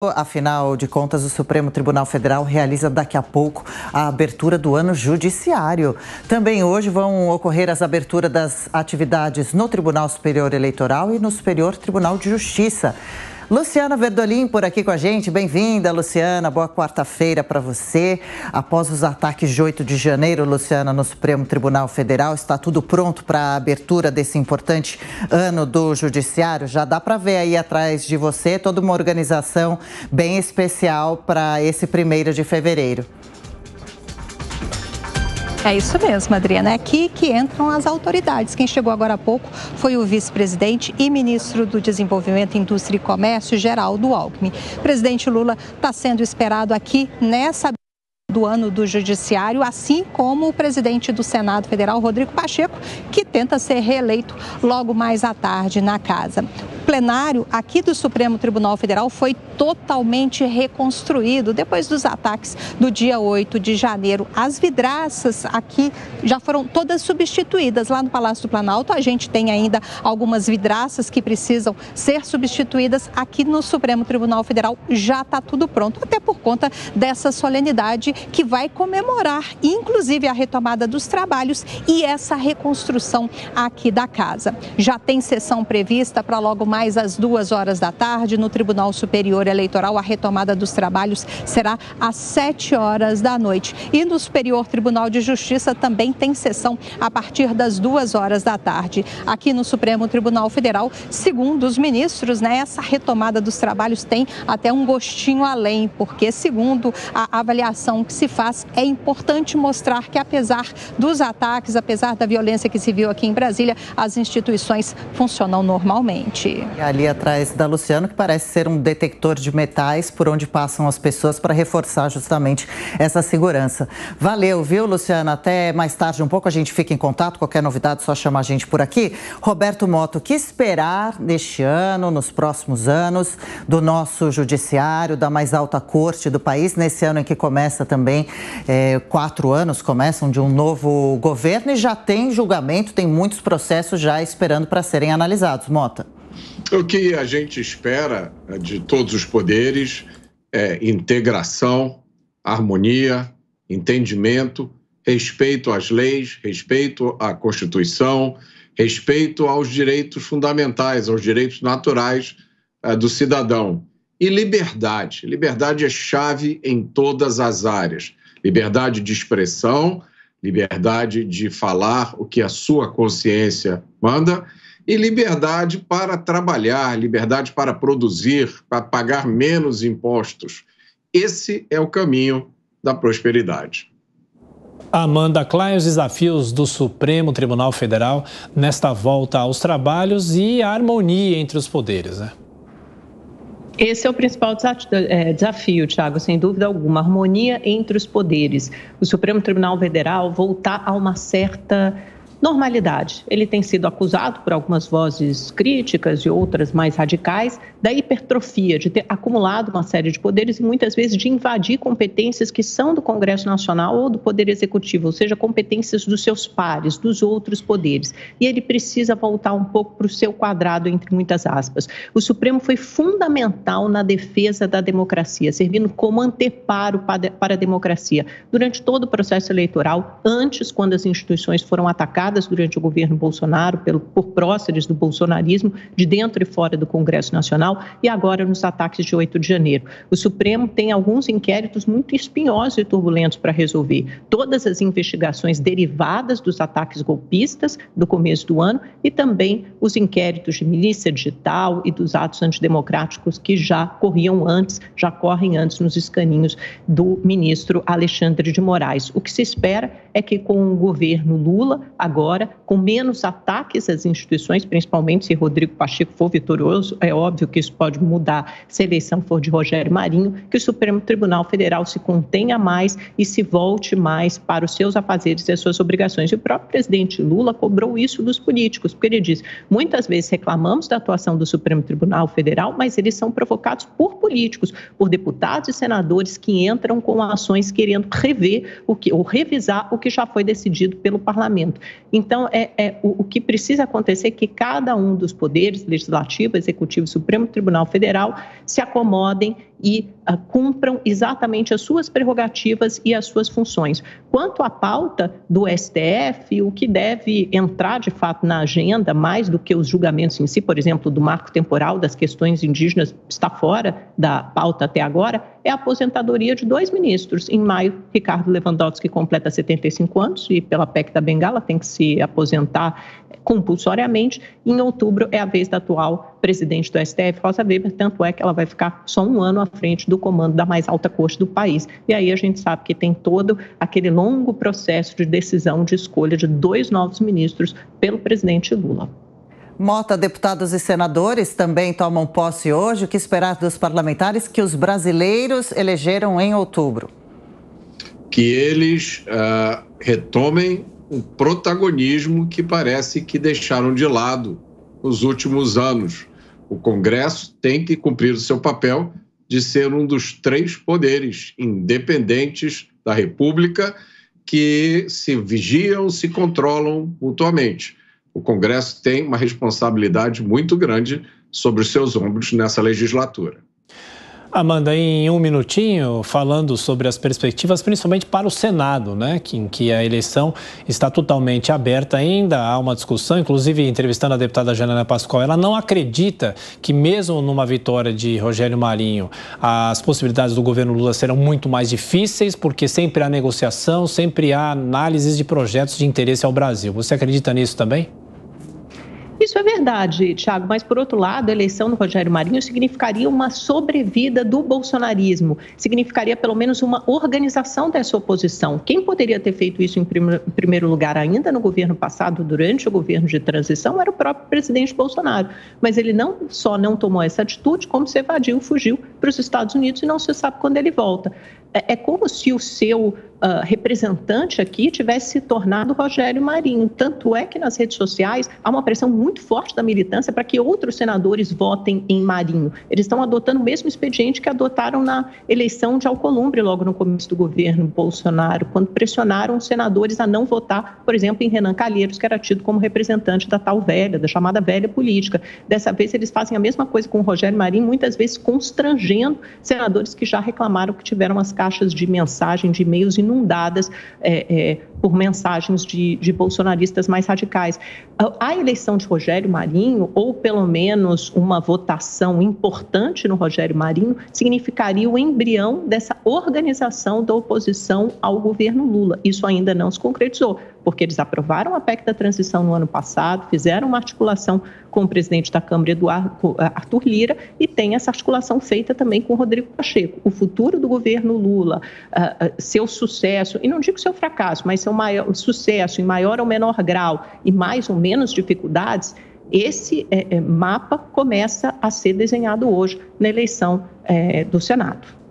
Afinal de contas, o Supremo Tribunal Federal realiza daqui a pouco a abertura do ano judiciário. Também hoje vão ocorrer as aberturas das atividades no Tribunal Superior Eleitoral e no Superior Tribunal de Justiça. Luciana Verdolim por aqui com a gente. Bem-vinda, Luciana. Boa quarta-feira para você. Após os ataques de 8 de janeiro, Luciana, no Supremo Tribunal Federal, está tudo pronto para a abertura desse importante ano do Judiciário? Já dá para ver aí atrás de você toda uma organização bem especial para esse 1º de fevereiro. É isso mesmo, Adriana. É aqui que entram as autoridades. Quem chegou agora há pouco foi o vice-presidente e ministro do Desenvolvimento, Indústria e Comércio, Geraldo Alckmin. O presidente Lula está sendo esperado aqui nessa do ano do Judiciário, assim como o presidente do Senado Federal, Rodrigo Pacheco, que tenta ser reeleito logo mais à tarde na casa. O plenário aqui do Supremo Tribunal Federal foi totalmente reconstruído depois dos ataques do dia 8 de janeiro. As vidraças aqui já foram todas substituídas. Lá no Palácio do Planalto, a gente tem ainda algumas vidraças que precisam ser substituídas. Aqui no Supremo Tribunal Federal já está tudo pronto, até por conta dessa solenidade que vai comemorar, inclusive, a retomada dos trabalhos e essa reconstrução aqui da casa. Já tem sessão prevista para logo mais às 2h da tarde no Tribunal Superior Eleitoral. A retomada dos trabalhos será às 7h da noite. E no Superior Tribunal de Justiça também tem sessão a partir das 2h da tarde. Aqui no Supremo Tribunal Federal, segundo os ministros, essa retomada dos trabalhos tem até um gostinho além, porque segundo a avaliação que se faz, é importante mostrar que apesar dos ataques, apesar da violência que se viu aqui em Brasília, as instituições funcionam normalmente. E ali atrás da Luciana, que parece ser um detector de metais por onde passam as pessoas para reforçar justamente essa segurança. Valeu, viu, Luciana? Até mais tarde um pouco, a gente fica em contato. Qualquer novidade, só chamar a gente por aqui. Roberto Motto, o que esperar neste ano, nos próximos anos, do nosso judiciário, da mais alta corte do país, nesse ano em que começa também 4 anos, começam de um novo governo e já tem julgamento, tem muitos processos já esperando para serem analisados. Mota. O que a gente espera de todos os poderes é integração, harmonia, entendimento, respeito às leis, respeito à Constituição, respeito aos direitos fundamentais, aos direitos naturais do cidadão. E liberdade. Liberdade é chave em todas as áreas. Liberdade de expressão, liberdade de falar o que a sua consciência manda e liberdade para trabalhar, liberdade para produzir, para pagar menos impostos. Esse é o caminho da prosperidade. Amanda, quais os desafios do Supremo Tribunal Federal nesta volta aos trabalhos e a harmonia entre os poderes, né? Esse é o principal desafio, Thiago, sem dúvida alguma, harmonia entre os poderes. O Supremo Tribunal Federal voltar a uma certa normalidade. Ele tem sido acusado por algumas vozes críticas e outras mais radicais da hipertrofia, de ter acumulado uma série de poderes e muitas vezes de invadir competências que são do Congresso Nacional ou do Poder Executivo, ou seja, competências dos seus pares, dos outros poderes. E ele precisa voltar um pouco para o seu quadrado, entre muitas aspas. O Supremo foi fundamental na defesa da democracia, servindo como anteparo para a democracia durante todo o processo eleitoral, antes, quando as instituições foram atacadas durante o governo Bolsonaro por próceres do bolsonarismo de dentro e fora do Congresso Nacional e agora nos ataques de 8 de janeiro. O Supremo tem alguns inquéritos muito espinhosos e turbulentos para resolver. Todas as investigações derivadas dos ataques golpistas do começo do ano e também os inquéritos de milícia digital e dos atos antidemocráticos que já correm antes nos escaninhos do ministro Alexandre de Moraes. O que se espera é que com o governo Lula, agora, com menos ataques às instituições, principalmente se Rodrigo Pacheco for vitorioso, é óbvio que isso pode mudar se a eleição for de Rogério Marinho, que o Supremo Tribunal Federal se contenha mais e se volte mais para os seus afazeres e as suas obrigações. E o próprio presidente Lula cobrou isso dos políticos, porque ele diz, muitas vezes reclamamos da atuação do Supremo Tribunal Federal, mas eles são provocados por políticos, por deputados e senadores que entram com ações querendo rever ou revisar o que já foi decidido pelo parlamento. Então, o que precisa acontecer é que cada um dos poderes, legislativo, executivo e Supremo Tribunal Federal, se acomodem e cumpram exatamente as suas prerrogativas e as suas funções. Quanto à pauta do STF, o que deve entrar de fato na agenda, mais do que os julgamentos em si, por exemplo, do marco temporal das questões indígenas, está fora da pauta até agora, é a aposentadoria de 2 ministros. Em maio, Ricardo Lewandowski completa 75 anos e pela PEC da Bengala tem que se aposentar compulsoriamente. Em outubro é a vez da atual presidente do STF, Rosa Weber, tanto é que ela vai ficar só 1 ano à frente do comando da mais alta corte do país. E aí a gente sabe que tem todo aquele longo processo de decisão de escolha de 2 novos ministros pelo presidente Lula. Mota, deputados e senadores também tomam posse hoje. O que esperar dos parlamentares que os brasileiros elegeram em outubro? Que eles retomem um protagonismo que parece que deixaram de lado nos últimos anos. O Congresso tem que cumprir o seu papel de ser um dos 3 poderes independentes da República que se vigiam, se controlam mutuamente. O Congresso tem uma responsabilidade muito grande sobre os seus ombros nessa legislatura. Amanda, em 1 minutinho, falando sobre as perspectivas, principalmente para o Senado, né, em que a eleição está totalmente aberta, ainda há uma discussão, inclusive entrevistando a deputada Janaína Pascoal, ela não acredita que mesmo numa vitória de Rogério Marinho, as possibilidades do governo Lula serão muito mais difíceis, porque sempre há negociação, sempre há análises de projetos de interesse ao Brasil. Você acredita nisso também? Isso é verdade, Thiago, mas por outro lado, a eleição do Rogério Marinho significaria uma sobrevida do bolsonarismo, significaria pelo menos uma organização dessa oposição. Quem poderia ter feito isso em primeiro lugar ainda no governo passado, durante o governo de transição, era o próprio presidente Bolsonaro. Mas ele não só não tomou essa atitude, como se evadiu, fugiu para os Estados Unidos e não se sabe quando ele volta. É como se o seu representante aqui tivesse se tornado Rogério Marinho. Tanto é que nas redes sociais há uma pressão muito forte da militância para que outros senadores votem em Marinho. Eles estão adotando o mesmo expediente que adotaram na eleição de Alcolumbre, logo no começo do governo Bolsonaro, quando pressionaram os senadores a não votar, por exemplo, em Renan Calheiros, que era tido como representante da tal velha, da chamada velha política. Dessa vez eles fazem a mesma coisa com o Rogério Marinho, muitas vezes constrangendo senadores que já reclamaram que tiveram as caixas de mensagem, de e-mails inundadas por mensagens de bolsonaristas mais radicais. A eleição de Rogério Marinho, ou pelo menos uma votação importante no Rogério Marinho, significaria o embrião dessa organização da oposição ao governo Lula. Isso ainda não se concretizou, porque eles aprovaram a PEC da transição no ano passado, fizeram uma articulação com o presidente da Câmara, Arthur Lira, e tem essa articulação feita também com o Rodrigo Pacheco. O futuro do governo Lula, seu sucesso, e não digo seu fracasso, mas seu maior sucesso em maior ou menor grau e mais ou menos dificuldades, esse mapa começa a ser desenhado hoje na eleição do Senado.